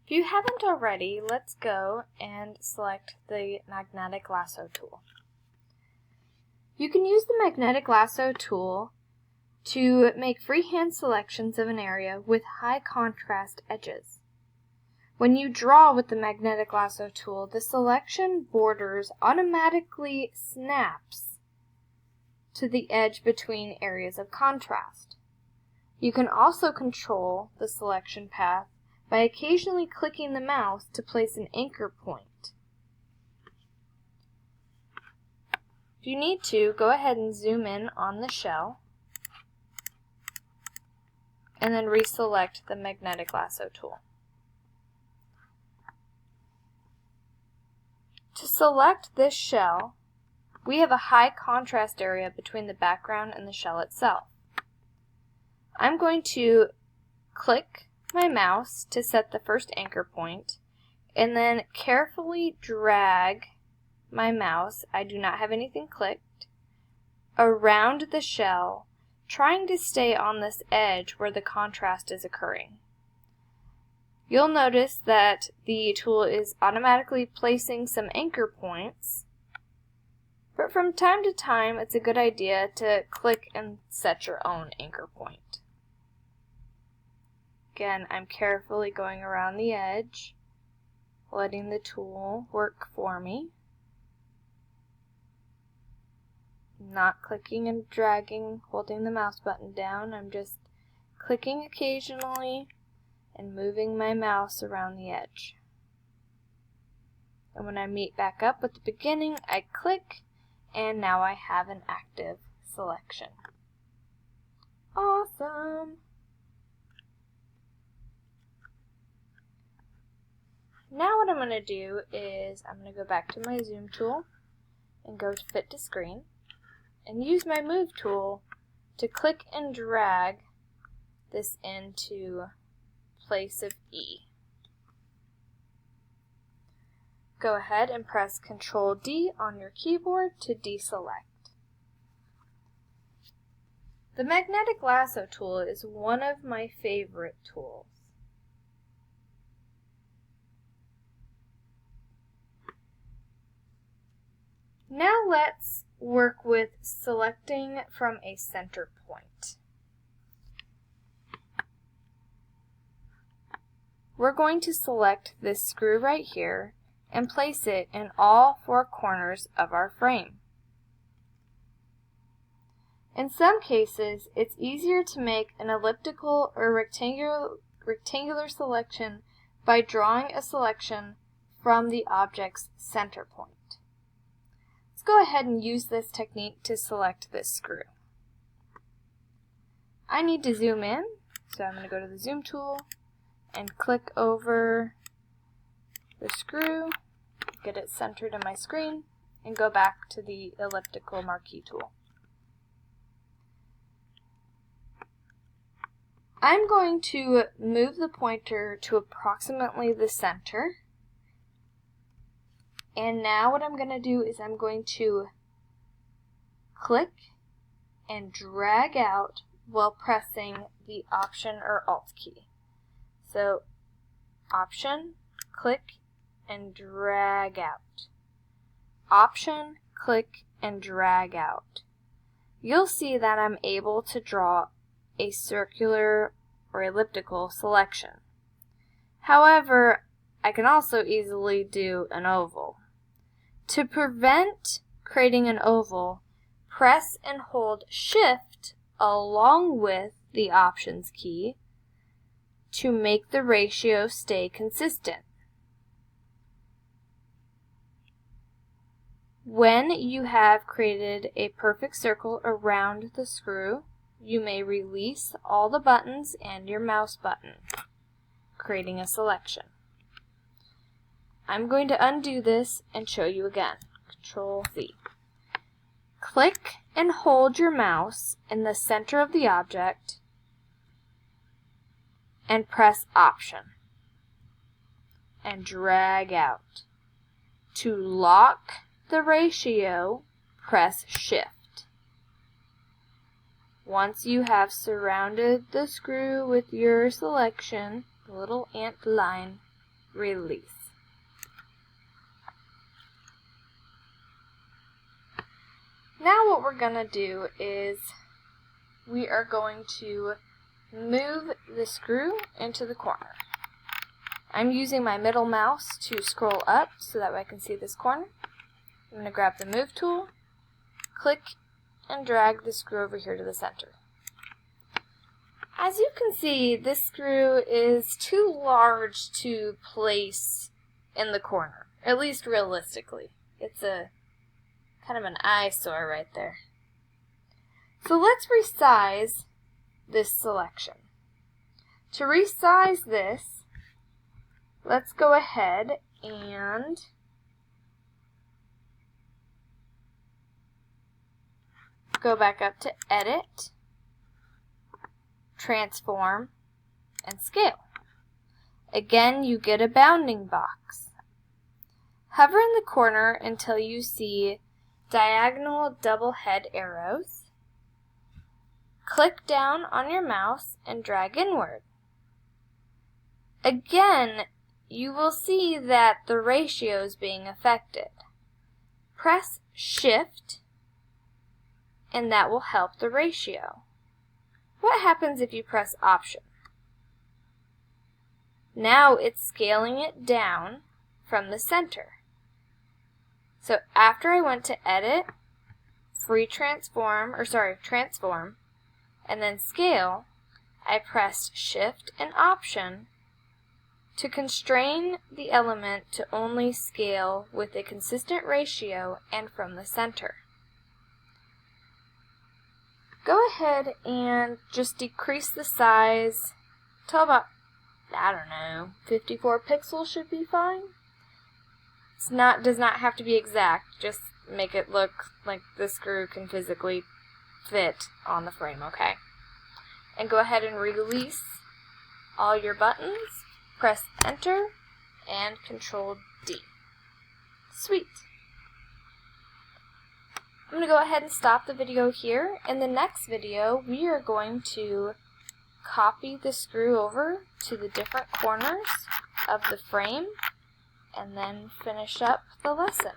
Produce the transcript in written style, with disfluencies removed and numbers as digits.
If you haven't already, let's go and select the Magnetic Lasso tool. You can use the Magnetic Lasso tool to make freehand selections of an area with high contrast edges. When you draw with the Magnetic Lasso tool, the selection borders automatically snaps to the edge between areas of contrast. You can also control the selection path by occasionally clicking the mouse to place an anchor point. If you need to, go ahead and zoom in on the shell and then reselect the Magnetic Lasso tool. To select this shell, we have a high contrast area between the background and the shell itself. I'm going to click my mouse to set the first anchor point and then carefully drag my mouse, I do not have anything clicked, around the shell, trying to stay on this edge where the contrast is occurring. You'll notice that the tool is automatically placing some anchor points, but from time to time it's a good idea to click and set your own anchor point. Again, I'm carefully going around the edge, letting the tool work for me. Not clicking and dragging, holding the mouse button down. I'm just clicking occasionally and moving my mouse around the edge. And when I meet back up at the beginning, I click, and now I have an active selection. Awesome! Now what I'm going to do is I'm going to go back to my zoom tool and go to fit to screen and use my move tool to click and drag this into place of E. Go ahead and press Ctrl D on your keyboard to deselect. The Magnetic Lasso tool is one of my favorite tools. Now let's work with selecting from a center point. We're going to select this screw right here and place it in all four corners of our frame. In some cases, it's easier to make an elliptical or rectangular selection by drawing a selection from the object's center point. Let's go ahead and use this technique to select this screw. I need to zoom in, so I'm going to go to the zoom tool and click over the screw, get it centered in my screen, and go back to the elliptical marquee tool. I'm going to move the pointer to approximately the center. And now what I'm going to do is I'm going to click and drag out while pressing the Option or Alt key. So Option, click, and drag out. Option, click, and drag out. You'll see that I'm able to draw a circular or elliptical selection. However, I can also easily do an oval. To prevent creating an oval, press and hold Shift along with the Options key to make the ratio stay consistent. When you have created a perfect circle around the screw, you may release all the buttons and your mouse button, creating a selection. I'm going to undo this and show you again. Control V. Click and hold your mouse in the center of the object and press Option and drag out. To lock the ratio, press Shift. Once you have surrounded the screw with your selection, the little ant line, release. Now what we're going to do is we are going to move the screw into the corner. I'm using my middle mouse to scroll up so that way I can see this corner. I'm going to grab the move tool, click, and drag the screw over here to the center. As you can see, this screw is too large to place in the corner, at least realistically. It's a kind of an eyesore right there. So let's resize this selection. To resize this, let's go ahead and go back up to Edit, Transform, and Scale. Again, you get a bounding box. Hover in the corner until you see diagonal double head arrows. Click down on your mouse and drag inward. Again, you will see that the ratio is being affected. Press Shift, and that will help the ratio. What happens if you press Option? Now it's scaling it down from the center. So after I went to Edit, Transform, and then Scale, I pressed Shift and Option to constrain the element to only scale with a consistent ratio and from the center. Go ahead and just decrease the size to about, 54 pixels should be fine. Does not have to be exact, just make it look like the screw can physically fit on the frame, okay? And go ahead and release all your buttons, press Enter, and Control D. Sweet. I'm going to go ahead and stop the video here. In the next video, we are going to copy the screw over to the different corners of the frame and then finish up the lesson.